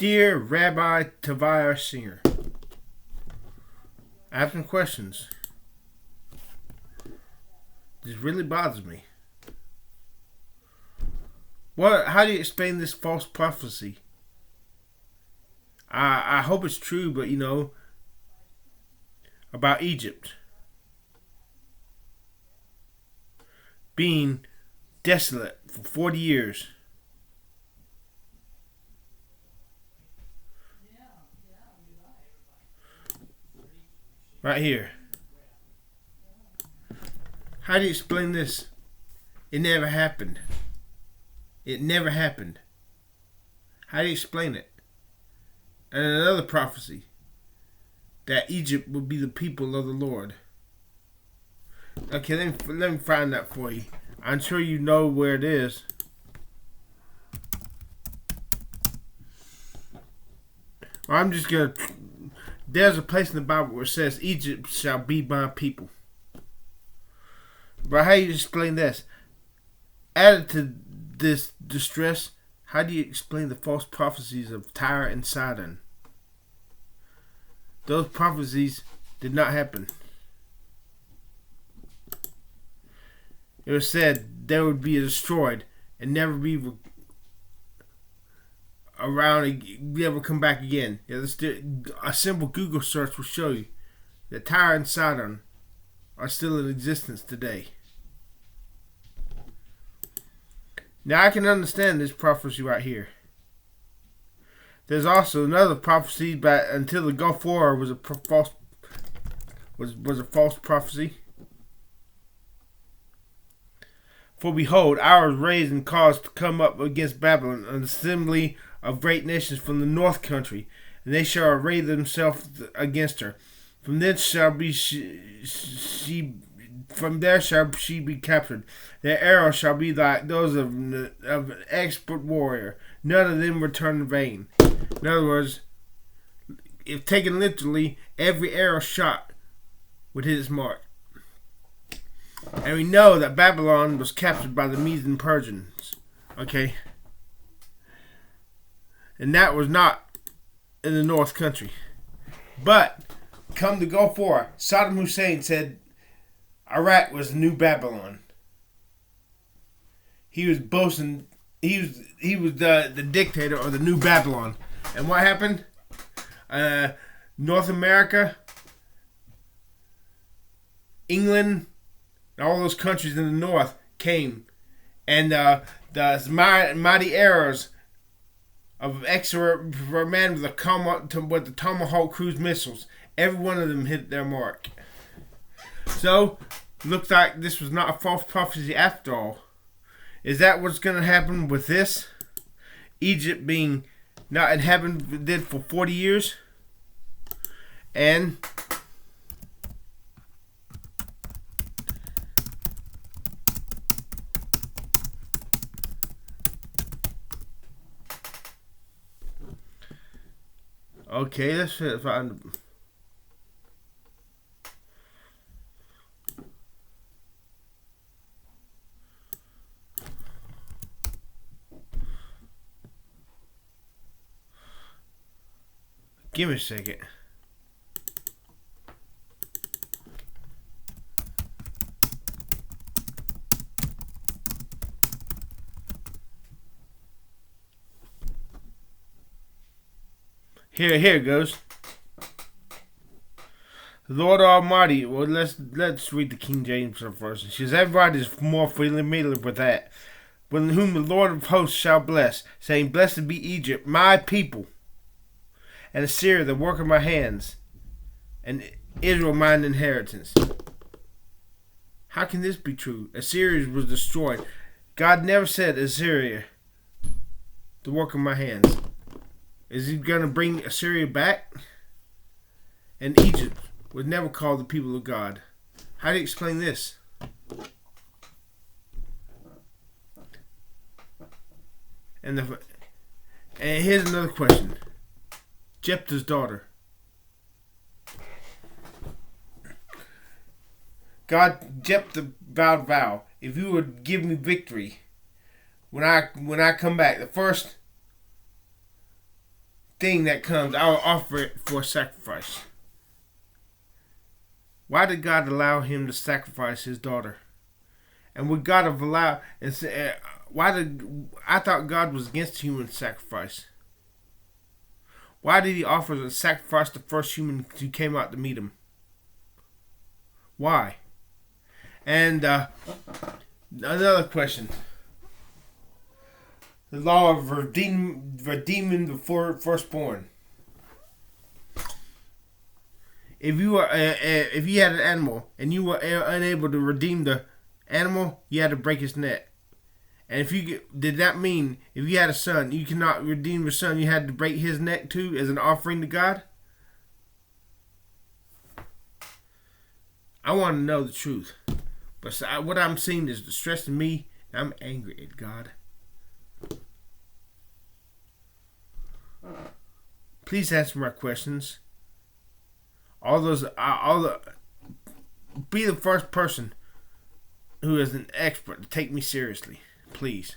Dear Rabbi Tovia Singer, I have some questions. This really bothers me. How do you explain this false prophecy? I hope it's true, but about Egypt being desolate for 40 years. Right here. How do you explain this? It never happened. It never happened. How do you explain it? And another prophecy, that Egypt will be the people of the Lord. Okay, let me find that for you. I'm sure you know where it is. I'm just going to... There's a place in the Bible where it says, Egypt shall be my people. But how do you explain this? Added to this distress, how do you explain the false prophecies of Tyre and Sidon? Those prophecies did not happen. It was said they would be destroyed and never be around, never come back again. A simple Google search will show you that Tyre and Sidon are still in existence today. Now I can understand this prophecy right here. There's also another prophecy that until the Gulf War was a false prophecy. For behold, I was raised and caused to come up against Babylon, an assembly of great nations from the north country, and they shall array themselves against her. From thence shall be from there shall she be captured. Their arrows shall be like those of an expert warrior. None of them return in vain. In other words, if taken literally, every arrow shot would hit its mark. And we know that Babylon was captured by the Medes and Persians. Okay? And that was not in the North Country. But, come to Gulf War, Saddam Hussein said Iraq was the new Babylon. He was boasting, he was the dictator of the new Babylon. And what happened? North America, England, all those countries in the north came, and the mighty arrows of expert man with the Tomahawk cruise missiles, every one of them hit their mark. So, looks like this was not a false prophecy after all. Is that what's going to happen with this? Egypt being not inhabited for 40 years? And okay, let's find. Give me a second. Here it goes. Lord Almighty. Well, let's read the King James first. It says, everybody is more familiar with that. When whom the Lord of hosts shall bless, saying, blessed be Egypt, my people, and Assyria, the work of my hands, and Israel, mine inheritance. How can this be true? Assyria was destroyed. God never said Assyria, the work of my hands. Is he going to bring Assyria back? And Egypt was never called the people of God. How do you explain this? And here's another question. Jepthae's daughter. Jepthae vowed vow, if you would give me victory when I come back, the thing that comes, I will offer it for sacrifice. Why did God allow him to sacrifice his daughter? And would God have allowed? And say, I thought God was against human sacrifice? Why did he offer to sacrifice the first human who came out to meet him? Why? And another question: the law of redeeming the firstborn. If you had an animal and you were unable to redeem the animal, you had to break his neck. And did that mean if you had a son, you cannot redeem your son, you had to break his neck too as an offering to God? I want to know the truth. But what I'm seeing is distressing me, and I'm angry at God. Please answer my questions. Be the first person who is an expert to take me seriously, please.